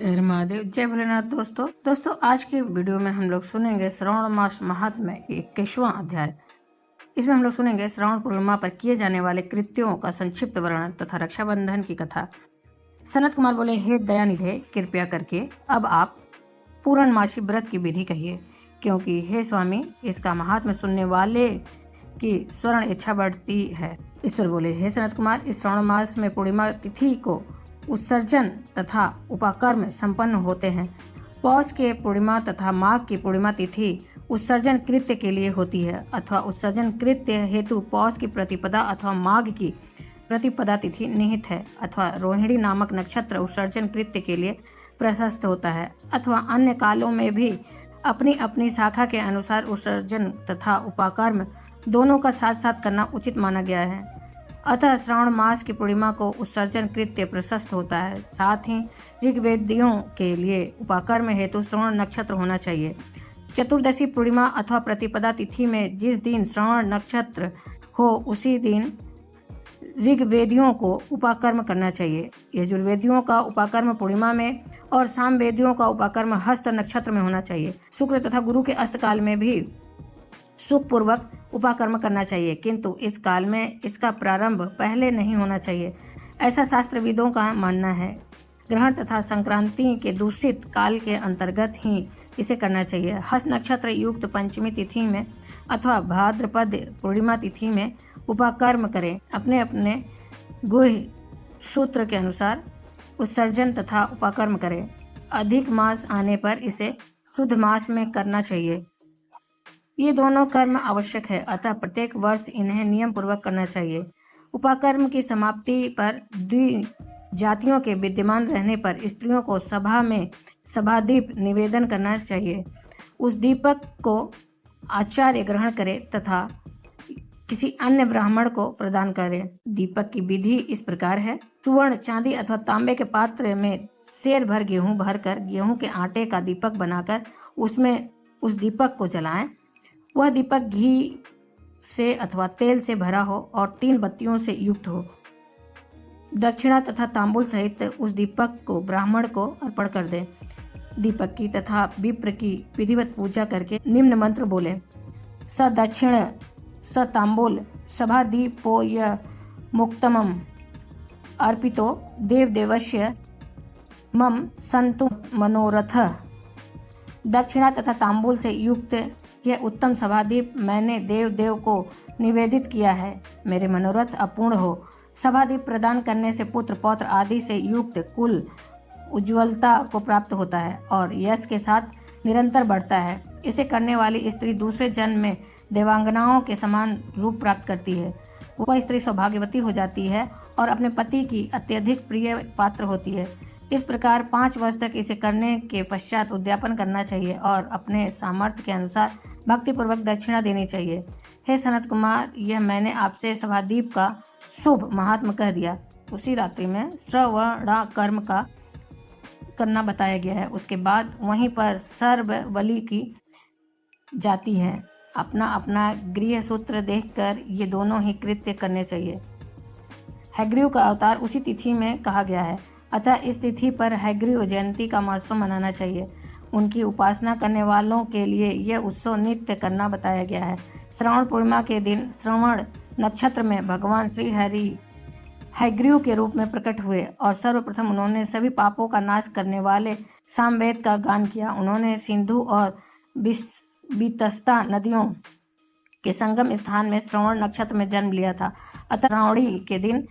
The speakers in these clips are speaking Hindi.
हर हर महादेव, जय भोलेनाथ। दोस्तों आज के वीडियो में हम लोग सुनेंगे श्रावण मास महात्म्य 21वां अध्याय। इसमें हम लोग सुनेंगे श्रावण पूर्णिमा पर किए जाने वाले कृत्यों का संक्षिप्त वर्णन तथा रक्षाबंधन की कथा। सनत कुमार बोले, हे दयानिधे, कृपया करके अब आप पूर्णमासी व्रत की विधि कहिए, क्योंकि हे स्वामी, इसका महात्म्य सुनने वाले की स्वर्ण इच्छा बढ़ती है। ईश्वर बोले, हे सनत कुमार, इस श्रावण मास में पूर्णिमा तिथि को उत्सर्जन तथा उपाकर्म संपन्न होते हैं। पौष के पूर्णिमा तथा माघ की पूर्णिमा तिथि उत्सर्जन कृत्य के लिए होती है, अथवा उत्सर्जन कृत्य हेतु पौष की प्रतिपदा अथवा माघ की प्रतिपदा तिथि निहित है, अथवा रोहिणी नामक नक्षत्र उत्सर्जन कृत्य के लिए प्रशस्त होता है, अथवा अन्य कालों में भी अपनी अपनी शाखा के अनुसार उत्सर्जन तथा उपाकर्म दोनों का साथ साथ करना उचित माना गया है। अतः श्रावण मास की पूर्णिमा को उत्सर्जन कृत्य प्रशस्त होता है। साथ ही ऋग्वेदियों के लिए उपाकर्म हेतु श्रवण नक्षत्र होना चाहिए। चतुर्दशी पूर्णिमा अथवा प्रतिपदा तिथि में जिस दिन श्रवण नक्षत्र हो उसी दिन ऋग्वेदियों को उपाकर्म करना चाहिए। यजुर्वेदियों का उपाकर्म पूर्णिमा में और सामवेदियों का उपाकर्म हस्त नक्षत्र में होना चाहिए। शुक्र तथा गुरु के अस्तकाल में भी सुखपूर्वक उपाकर्म करना चाहिए, किंतु इस काल में इसका प्रारंभ पहले नहीं होना चाहिए, ऐसा शास्त्रविदों का मानना है। ग्रहण तथा संक्रांति के दूषित काल के अंतर्गत ही इसे करना चाहिए। हस्त नक्षत्र युक्त पंचमी तिथि में अथवा भाद्रपद पूर्णिमा तिथि में उपाकर्म करें। अपने अपने गुह्य सूत्र के अनुसार उत्सर्जन तथा उपाकर्म करें। अधिक मास आने पर इसे शुद्ध मास में करना चाहिए। ये दोनों कर्म आवश्यक है, अतः प्रत्येक वर्ष इन्हें नियम पूर्वक करना चाहिए। उपाकर्म की समाप्ति पर द्विजातियों के विद्यमान रहने पर स्त्रियों को सभा में सभादीप निवेदन करना चाहिए। उस दीपक को आचार्य ग्रहण करे तथा किसी अन्य ब्राह्मण को प्रदान करे। दीपक की विधि इस प्रकार है। सुवर्ण, चांदी अथवा तांबे के पात्र में सेर भर गेहूं भरकर गेहूं के आटे का दीपक बनाकर उसमें उस दीपक को जलाएं। वह दीपक घी से अथवा तेल से भरा हो और 3 बत्तियों से युक्त हो। दक्षिणा तथा तांबूल सहित उस दीपक को ब्राह्मण को अर्पण कर दें। दीपक की तथा विप्र की विधिवत पूजा करके निम्न मंत्र बोले। स दक्षिण स तांबूल सभादीपोय मुक्तमम अर्पितो देवदेवस्य मम संतु मनोरथ। दक्षिणा तथा तांबूल से युक्त यह उत्तम सभादीप मैंने देव को निवेदित किया है। मेरे मनोरथ अपूर्ण हो। सभादीप प्रदान करने से पुत्र पौत्र आदि से युक्त कुल उज्ज्वलता को प्राप्त होता है और यश के साथ निरंतर बढ़ता है। इसे करने वाली स्त्री दूसरे जन्म में देवांगनाओं के समान रूप प्राप्त करती है। वह स्त्री सौभाग्यवती हो जाती है और अपने पति की अत्यधिक प्रिय पात्र होती है। इस प्रकार 5 वर्ष तक इसे करने के पश्चात उद्यापन करना चाहिए और अपने सामर्थ्य के अनुसार भक्तिपूर्वक दक्षिणा देनी चाहिए। हे सनत कुमार, यह मैंने आपसे सभादीप का शुभ महात्म कह दिया। उसी रात्रि में श्रवणाकर्म का करना बताया गया है। उसके बाद वहीं पर सर्व बलि की जाती है। अपना अपना गृह सूत्र देखकर ये दोनों ही कृत्य करने चाहिए। हैग्रीव का अवतार उसी तिथि में कहा गया है, अतः इस तिथि पर हैग्रीव जयंती का महोत्सव मनाना चाहिए। उनकी उपासना करने वालों के लिए यह उत्सव नित्य करना बताया गया है। श्रावण पूर्णिमा के दिन श्रवण नक्षत्र में भगवान श्री हरि हैग्रीव के रूप में प्रकट हुए और सर्वप्रथम उन्होंने सभी पापों का नाश करने वाले सामवेद का गान किया। उन्होंने सिंधु और बीतस्ता नदियों के संगम स्थान में श्रवण नक्षत्र में जन्म लिया था। अतः श्रावणी के दिन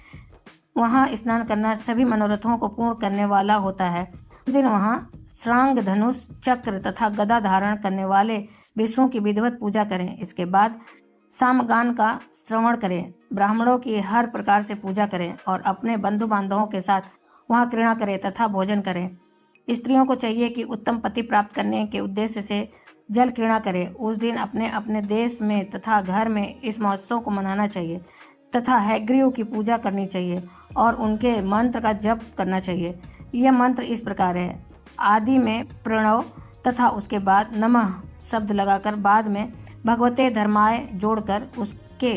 वहाँ स्नान करना सभी मनोरथों को पूर्ण करने वाला होता है। उस दिन वहाँ श्रांग, धनुष, चक्र तथा गदा धारण करने वाले विष्णु की विधिवत पूजा करें। इसके बाद सामगान का श्रवण करें, ब्राह्मणों की हर प्रकार से पूजा करें और अपने बंधु बांधवों के साथ वहाँ क्रीड़ा करें तथा भोजन करें। स्त्रियों को चाहिए कि उत्तम पति प्राप्त करने के उद्देश्य से जल क्रीड़ा करें। उस दिन अपने अपने देश में तथा घर में इस महोत्सव को मनाना चाहिए तथा हैग्रीव की पूजा करनी चाहिए और उनके मंत्र का जप करना चाहिए। यह मंत्र इस प्रकार है। आदि में प्रणव तथा उसके बाद नमः शब्द लगाकर बाद में भगवते धर्माय जोड़कर उसके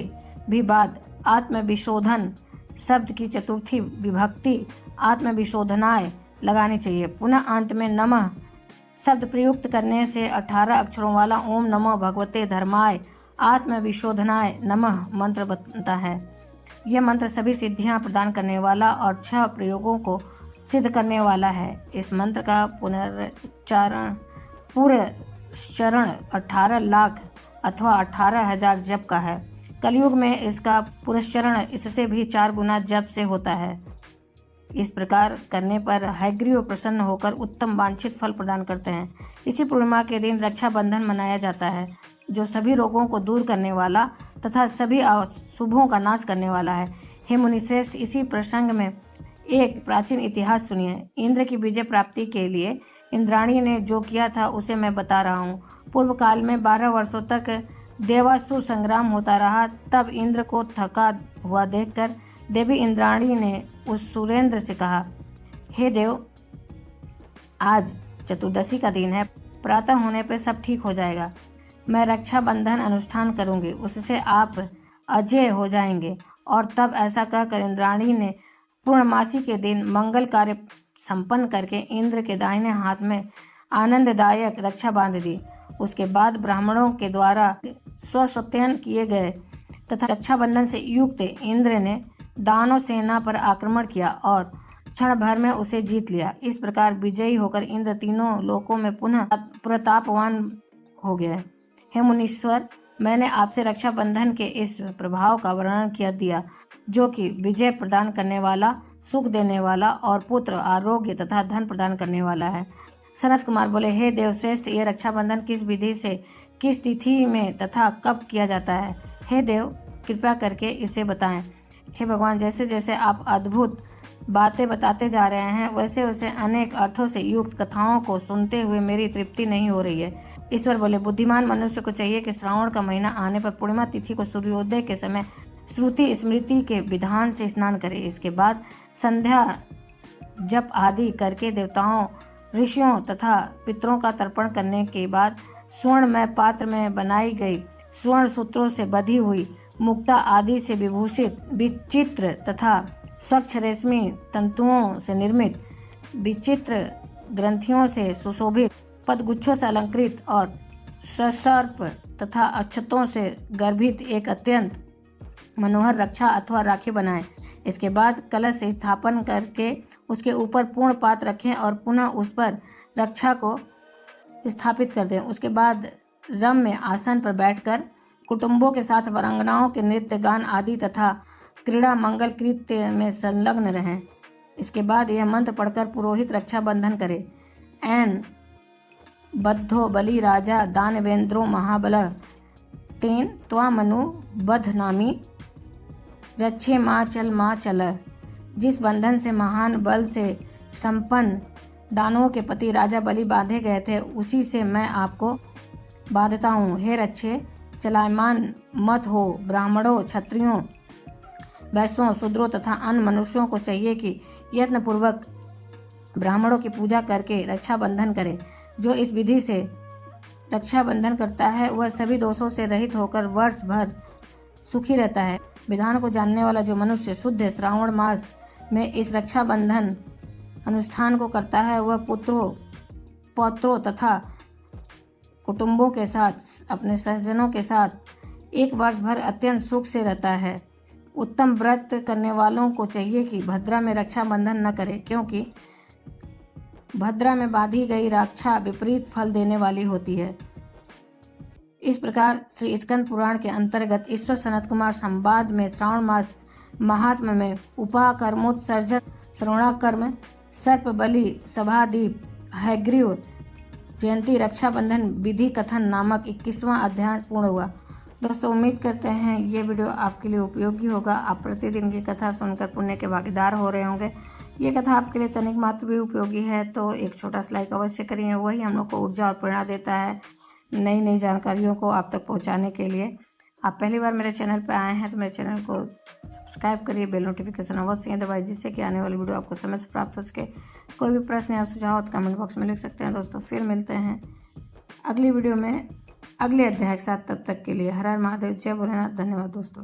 भी बाद आत्मविशोधन शब्द की चतुर्थी विभक्ति आत्मविशोधनाय लगानी चाहिए। पुनः अंत में नमः शब्द प्रयुक्त करने से 18 अक्षरों वाला ओम नमो भगवते धर्माय आत्मविशोधनाय नमः मंत्र बनता है। यह मंत्र सभी सिद्धियां प्रदान करने वाला और 6 प्रयोगों को सिद्ध करने वाला है। इस मंत्र का पूर्ण चरण 18 लाख अथवा 18,000 जप का है। कलयुग में इसका पुरस्चरण इससे भी 4 गुना जप से होता है। इस प्रकार करने पर हयग्रीव प्रसन्न होकर उत्तम वांछित फल प्रदान करते हैं। इसी पूर्णिमा के दिन रक्षाबंधन मनाया जाता है, जो सभी रोगों को दूर करने वाला तथा सभी अशुभों का नाश करने वाला है। हे मुनिश्रेष्ठ, इसी प्रसंग में एक प्राचीन इतिहास सुनिए। इंद्र की विजय प्राप्ति के लिए इंद्राणी ने जो किया था उसे मैं बता रहा हूँ। पूर्व काल में 12 वर्षों तक देवासुर संग्राम होता रहा। तब इंद्र को थका हुआ देखकर देवी इंद्राणी ने उस सुरेंद्र से कहा, हे देव, आज चतुर्दशी का दिन है, प्रातः होने पर सब ठीक हो जाएगा। मैं रक्षाबंधन अनुष्ठान करूंगी, उससे आप अजय हो जाएंगे। और तब ऐसा कहकर इंद्राणी ने पूर्णमासी के दिन मंगल कार्य संपन्न करके इंद्र के दाहिने हाथ में आनंददायक रक्षा बांध दी। उसके बाद ब्राह्मणों के द्वारा स्वसत्ययन किए गए तथा रक्षाबंधन से युक्त इंद्र ने दानव सेना पर आक्रमण किया और क्षण भर में उसे जीत लिया। इस प्रकार विजयी होकर इंद्र तीनों लोकों में पुनः प्रतापवान हो गए। हे मुनीश्वर, मैंने आपसे रक्षाबंधन के इस प्रभाव का वर्णन किया दिया, जो कि विजय प्रदान करने वाला, सुख देने वाला और पुत्र, आरोग्य तथा धन प्रदान करने वाला है। सनत कुमार बोले, हे देवश्रेष्ठ, यह रक्षाबंधन किस विधि से, किस तिथि में तथा कब किया जाता है? हे देव, कृपया करके इसे बताएं। हे भगवान, जैसे जैसे आप अद्भुत बातें बताते जा रहे हैं, वैसे वैसे अनेक अर्थों से युक्त कथाओं को सुनते हुए मेरी तृप्ति नहीं हो रही है। ईश्वर बोले, बुद्धिमान मनुष्य को चाहिए कि श्रावण का महीना आने पर पूर्णिमा तिथि को सूर्योदय के समय श्रुति स्मृति के विधान से स्नान करे। इसके बाद संध्या जप आदि करके देवताओं, ऋषियों तथा पितरों का तर्पण करने के बाद स्वर्णमय पात्र में बनाई गई स्वर्ण सूत्रों से बधी हुई मुक्ता आदि से विभूषित विचित्र तथा स्वच्छ रेशमी तंतुओं से निर्मित विचित्र ग्रंथियों से सुशोभित पदगुच्छों से अलंकृत और ससर्प तथा अक्षतों से गर्भित एक अत्यंत मनोहर रक्षा अथवा राखी बनाएं। इसके बाद कलश से स्थापन करके उसके ऊपर पूर्ण पात्र रखें और पुनः उस पर रक्षा को स्थापित कर दें। उसके बाद रम्य आसन पर बैठकर कुटुंबों के साथ वरांगनाओं के नृत्य गान आदि तथा क्रीड़ा मंगल कृत्य में संलग्न रहें। इसके बाद यह मंत्र पढ़कर पुरोहित रक्षा बंधन करे। एन बद्धो बलि राजा दानवेंद्रो महाबल तेन त्वामनु बधनामी रक्षे माँ चल। जिस बंधन से महान बल से संपन्न दानवों के पति राजा बलि बांधे गए थे, उसी से मैं आपको बांधता हूँ। हे रक्षे, चलायमान मत हो। ब्राह्मणों, क्षत्रियों, वैश्यों, शूद्रों तथा अन्य मनुष्यों को चाहिए कि यत्नपूर्वक ब्राह्मणों की पूजा करके रक्षाबंधन करे। जो इस विधि से रक्षाबंधन करता है वह सभी दोषों से रहित होकर वर्ष भर सुखी रहता है। विधान को जानने वाला जो मनुष्य शुद्ध श्रावण मास में इस रक्षाबंधन अनुष्ठान को करता है, वह पुत्रों, पौत्रों तथा कुटुंबों के साथ, अपने सहजनों के साथ 1 वर्ष भर अत्यंत सुख से रहता है। उत्तम व्रत करने वालों को चाहिए कि भद्रा में रक्षाबंधन न करें, क्योंकि भद्रा में बांधी गई रक्षा विपरीत फल देने वाली होती है। इस प्रकार श्री स्कंद पुराण के अंतर्गत ईश्वर सनत कुमार संवाद में श्रावण मास महात्म्य में उपाकर्मोत्सर्जन, श्रवणाकर्म, सर्प बलि, सभादीप, हयग्रीव जयंती, रक्षाबंधन विधि कथन नामक 21वां अध्याय पूर्ण हुआ। दोस्तों, उम्मीद करते हैं ये वीडियो आपके लिए उपयोगी होगा। आप प्रतिदिन की कथा सुनकर पुण्य के भागीदार हो रहे होंगे। ये कथा आपके लिए तनिक मात्र भी उपयोगी है तो एक छोटा सा लाइक अवश्य करिए। वही हम लोग को ऊर्जा और प्रेरणा देता है नई नई जानकारियों को आप तक पहुंचाने के लिए। आप पहली बार मेरे चैनल पर आए हैं तो मेरे चैनल को सब्सक्राइब करिए, बेल नोटिफिकेशन अवश्य दबाइए, जिससे कि आने वाली वीडियो आपको समय से प्राप्त हो सके। कोई भी प्रश्न या सुझाव तो कमेंट बॉक्स में लिख सकते हैं। दोस्तों, फिर मिलते हैं अगली वीडियो में अगले अध्याय के साथ। तब तक के लिए हर हर महादेव, जय भोलेनाथ। धन्यवाद दोस्तों।